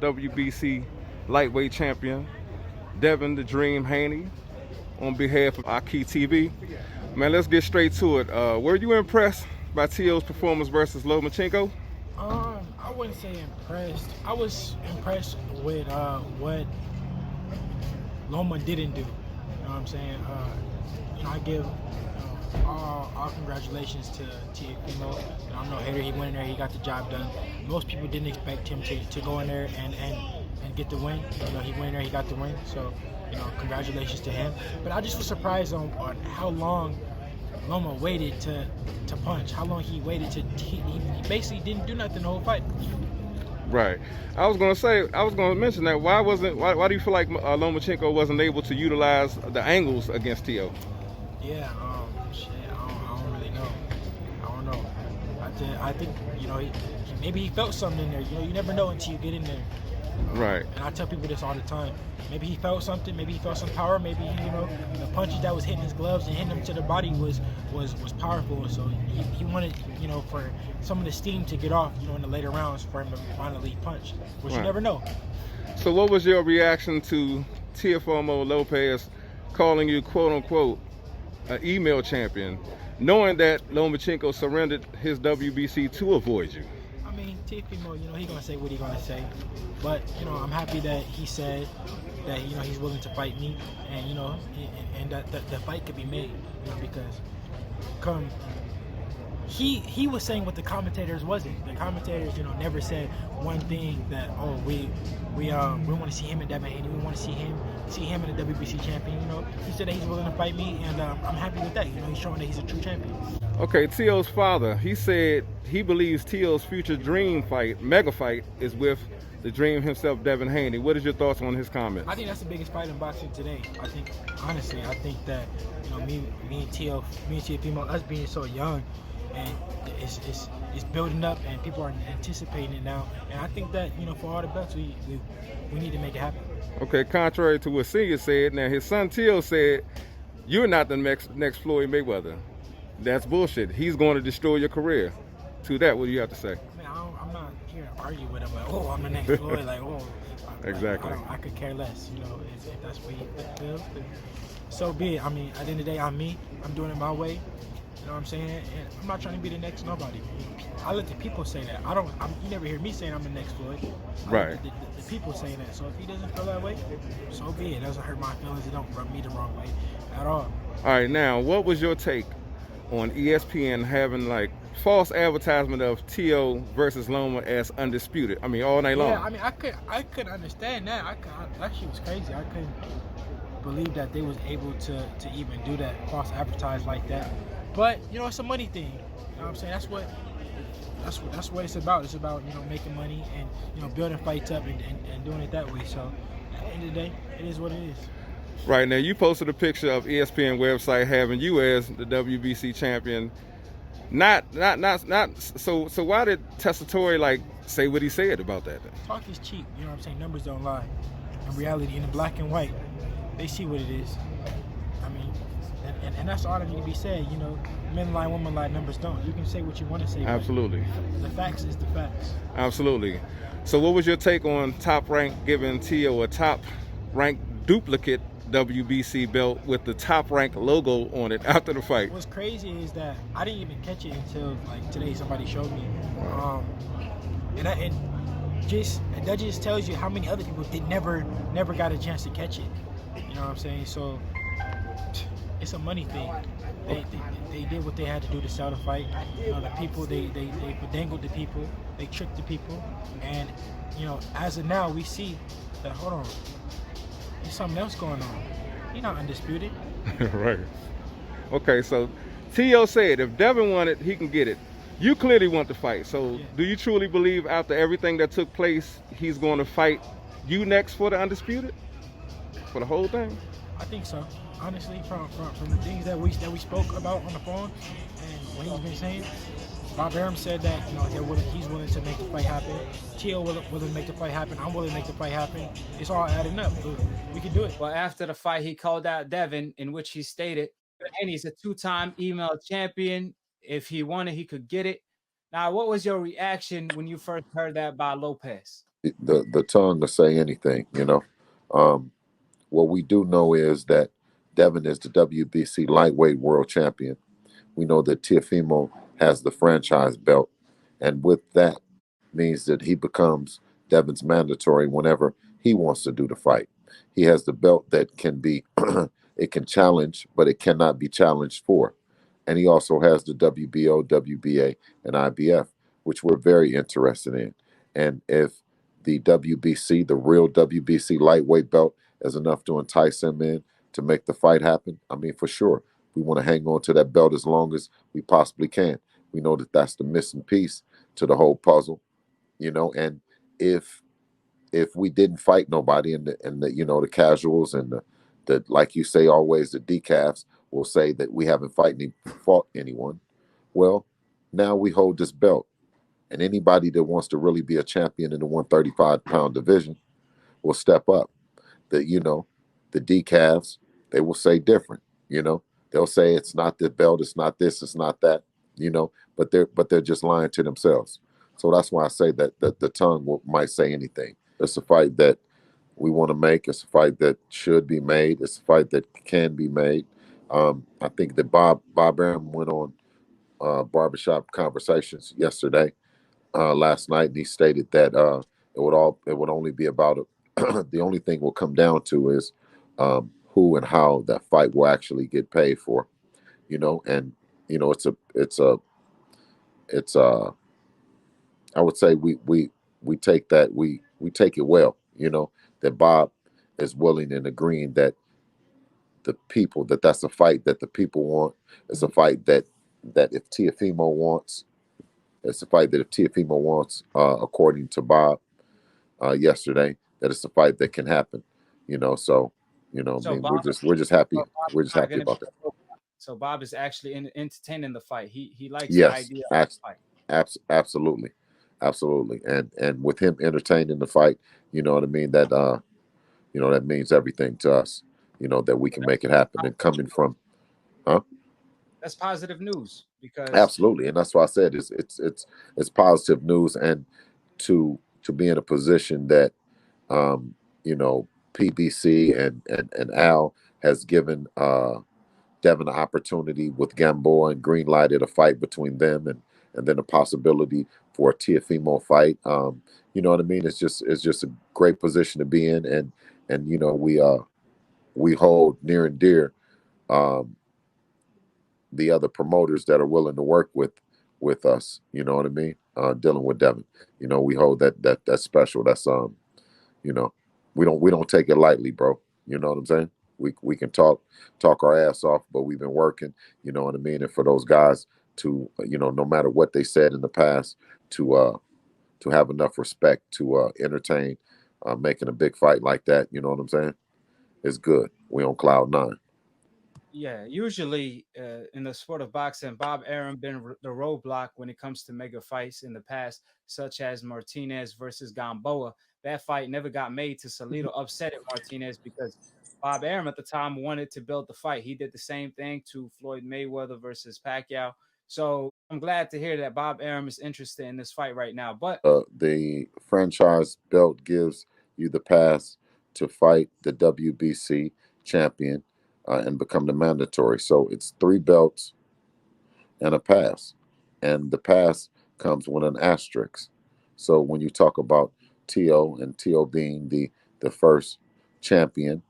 WBC lightweight champion, Devin the Dream Haney, on behalf of AKHi TV. Man, let's get straight to it. Were you impressed by Teo's performance versus Lomachenko? I wouldn't say impressed. I was impressed with what Loma didn't do. You know what I'm saying? I give all congratulations to Teofimo. I'm no hater. He went in there. He got the job done. Most people didn't expect him to go in there and get the win. He went in there. He got the win. So, congratulations to him. But I just was surprised on how long Loma waited to punch. How long he waited he basically didn't do nothing the whole fight. Right. I was going to mention that. Why do you feel like Lomachenko wasn't able to utilize the angles against Teo? Yeah, I don't really know. I don't know. I think, maybe he felt something in there. You never know until you get in there. Right. And I tell people this all the time. Maybe he felt something. Maybe he felt some power. Maybe the punches that was hitting his gloves and hitting him to the body was powerful. So he wanted for some of the steam to get off in the later rounds for him to finally punch, which you never know. So what was your reaction to Teofimo Lopez calling you quote unquote an email champion, knowing that Lomachenko surrendered his WBC to avoid you? I mean, Teofimo, he's gonna say what he's gonna say, but I'm happy that he said that he's willing to fight me, and that the fight could be made, because he was saying what the commentators wasn't. The commentators, never said one thing that we want to see him in Devin Haney. We want to see him in the WBC champion. He said that he's willing to fight me, and I'm happy with that. He's showing that he's a true champion. Okay, Teo's father, he said he believes Teo's future dream fight, mega fight, is with the Dream himself, Devin Haney. What is your thoughts on his comments? I think that's the biggest fight in boxing today. I think that me and Teofimo, us being so young, and it's building up, and people are anticipating it now. And I think that for all the belts, we need to make it happen. Okay, contrary to what Senior said, now his son Teo said you're not the next Floyd Mayweather. That's bullshit. He's going to destroy your career. To that, what do you have to say? I'm not here to argue with him. Like, I'm the next Floyd. Like, exactly. I could care less. If that's what he feels. So be it. I mean, at the end of the day, I'm me. I'm doing it my way. You know what I'm saying? And I'm not trying to be the next nobody. I let the people say that. You never hear me saying I'm the next Floyd. Right. The people saying that. So if he doesn't feel that way, so be it. It doesn't hurt my feelings. It don't rub me the wrong way at all. All right. Now, what was your take on ESPN having like false advertisement of Teo versus Loma as undisputed? I mean, all night long. Yeah, I mean, I could understand that. That shit was crazy. I couldn't believe that they was able to even do that, false advertise like that. But it's a money thing. You know what I'm saying? That's what it's about. It's about making money and building fights up and doing it that way. So at the end of the day, it is what it is. Right. Now you posted a picture of ESPN website having you as the WBC champion. So why did Tessitore say what he said about that then? Talk is cheap, you know what I'm saying? Numbers don't lie. In reality, in the black and white, they see what it is. I mean, and that's all that need to be said. Men lie, women lie, numbers don't. You can say what you want to say. Absolutely. The facts is the facts. Absolutely. So what was your take on Top Rank giving Teo a Top Rank duplicate WBC belt with the Top Rank logo on it after the fight? What's crazy is that I didn't even catch it until today. Somebody showed me, and that just tells you how many other people never got a chance to catch it. You know what I'm saying? So it's a money thing. They did what they had to do to sell the fight. The people they dangled the people, they tricked the people, and as of now we see that. Hold on. There's something else going on. He's not undisputed. Right. Okay, so Teo said if Devin wanted, he can get it. You clearly want to fight. So do you truly believe after everything that took place, he's going to fight you next for the undisputed? For the whole thing? I think so. Honestly, from the things that we spoke about on the phone and what he's been saying, Bob Arum said that he's willing to make the fight happen. Teo willing to make the fight happen. I'm willing to make the fight happen. It's all adding up. We can do it. Well, after the fight, he called out Devin, in which he stated, and he's a two-time email champion. If he wanted, he could get it. Now, what was your reaction when you first heard that by Lopez? The tongue to say anything. Um, what we do know is that Devin is the WBC lightweight world champion. We know that Teofimo has the franchise belt, and with that means that he becomes Devin's mandatory whenever he wants to do the fight. He has the belt that can be it can challenge, but it cannot be challenged for. And he also has the WBO, WBA, and IBF, which we're very interested in. And if the WBC, the real WBC lightweight belt, is enough to entice him in to make the fight happen, I mean, for sure, we want to hang on to that belt as long as we possibly can. We know that that's the missing piece to the whole puzzle, and if we didn't fight nobody, and the the casuals and the like you say always, the decafs will say that we haven't fought anyone. Well, now we hold this belt, and anybody that wants to really be a champion in the 135-pound division will step up. The decafs, they will say different. They'll say it's not the belt, it's not this, it's not that. But they're just lying to themselves. So that's why I say that the tongue might say anything. It's a fight that we want to make. It's a fight that should be made. It's a fight that can be made. I think that Bob Arum went on barbershop conversations yesterday, last night, and he stated that it would only be about the only thing will come down to is who and how that fight will actually get paid for. And it's a I would say we take that we take it well. That Bob is willing and agreeing that that's a fight that the people want. It's a fight that if Teofimo wants, it's a fight that if Teofimo wants, according to Bob yesterday, that it's a fight that can happen. So I So mean, Bob, we're just happy so Bob we're is just not happy going to be. about that. So Bob is actually entertaining the fight. He likes the Yes, idea of the fight. absolutely, absolutely, and with him entertaining the fight, you know what I mean. That means everything to us. That we can make it happen. And coming from, huh? That's positive news because Absolutely, and that's why I said it's positive news, and to be in a position that um, PBC and Al has given Devin an opportunity with Gamboa and green lighted a fight between them, and then a possibility for a Teofimo fight. You know what I mean? It's just a great position to be in, and we hold near and dear um, the other promoters that are willing to work with us. You know what I mean? Dealing with Devin, we hold that's special. That's you know, we don't take it lightly, bro. You know what I'm saying? We can talk our ass off, but we've been working. You know what I mean? And for those guys to no matter what they said in the past, to have enough respect to entertain making a big fight like that. You know what I'm saying? It's good. We on cloud nine. yeah, usually in the sport of boxing, Bob Arum been the roadblock when it comes to mega fights in the past, such as Martinez versus Gamboa. That fight never got made to Salido, upsetting Martinez because Bob Arum at the time wanted to build the fight. He did the same thing to Floyd Mayweather versus Pacquiao. So I'm glad to hear that Bob Arum is interested in this fight right now. But The franchise belt gives you the pass to fight the WBC champion and become the mandatory. So it's three belts and a pass. And the pass comes with an asterisk. So when you talk about Tio and Tio being the first champion,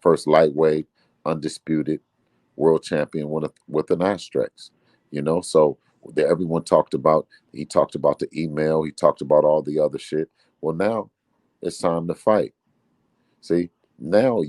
first lightweight, undisputed world champion with an asterisk, so everyone talked about, he talked about the email, he talked about all the other shit. Well, now it's time to fight. See, now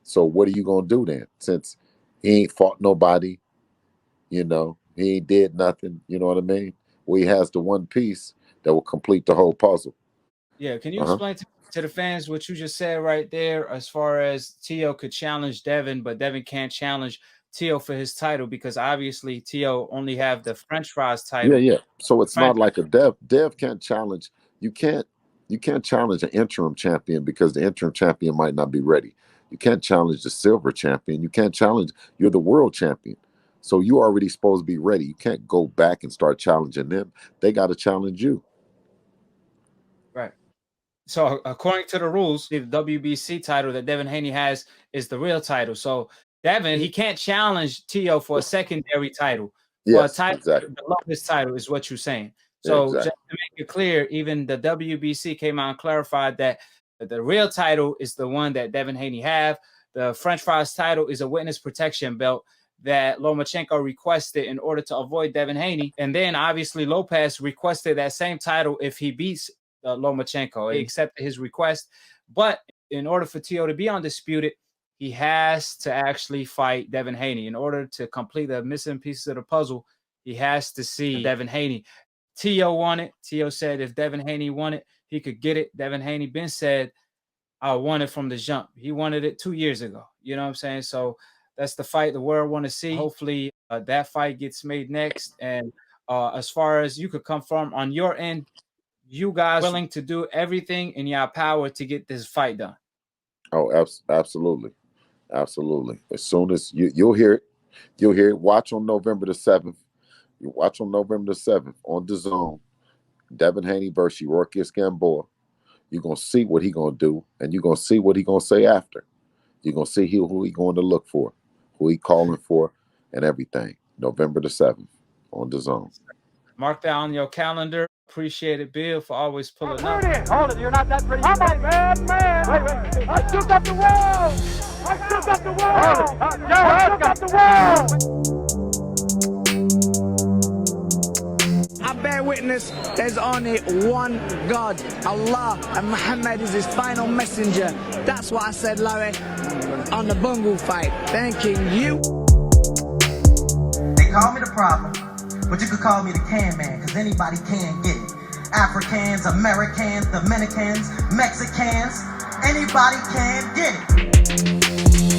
so what are you gonna do then? Since he ain't fought nobody, he ain't did nothing. You know what I mean? Well, he has the one piece that will complete the whole puzzle. yeah, can you Uh-huh. explain to the fans what you just said right there as far as Tio could challenge Devin, but Devin can't challenge Tio for his title because obviously Tio only have the French fries Yeah, title. yeah. So it's French, not like a Dev can't challenge. You can't you can't challenge an interim champion because the interim champion might not be ready. You can't challenge the silver champion. You can't challenge, you're the world champion. So you already supposed to be ready. You can't go back and start challenging them. They got to challenge you. So according to the rules, the WBC title that Devin Haney has is the real title. So Devin, he can't challenge Tio for a secondary title. For a Yes, title, exactly. the longest title is what you're saying. So Exactly. just to make it clear, even the WBC came out and clarified that the real title is the one that Devin Haney have. The French fries title is a witness protection belt that Lomachenko requested in order to avoid Devin Haney. And then obviously Lopez requested that same title if he beats Lomachenko. He accepted his request. But in order for Tio to be undisputed, he has to actually fight Devin Haney. In order to complete the missing pieces of the puzzle, he has to see Devin Haney. Tio won it. Tio said if Devin Haney won it, he could get it. Devin Haney been said, I won it from the jump. He wanted it 2 years ago. You know what I'm saying? So that's the fight the world want to see. Hopefully that fight gets made next. And as far as you could come from on your end, you guys willing to do everything in your power to get this fight done? Oh, absolutely. Absolutely. As soon as you'll hear it. You'll hear it. Watch on November the 7th. You watch on November the 7th on DAZN. Devin Haney versus Yorkis Gamboa. You're going to see what he's going to do, and you're going to see what he's going to say after. You're going to see who he's going to look for, who he's calling for, and everything. November the 7th on DAZN. Mark that on your calendar. Appreciate it, Bill, for always pulling up. Hold it, you're not that pretty. I'm a bad man. Wait. I took up the world. I took up the world. I took up the world. I bear witness, there's only one God, Allah, and Muhammad is his final messenger. That's what I said, Larry, on the Bungle fight. Thanking you. They call me the problem, but you could call me the can man, because anybody can get it. Africans, Americans, Dominicans, Mexicans, anybody can get it.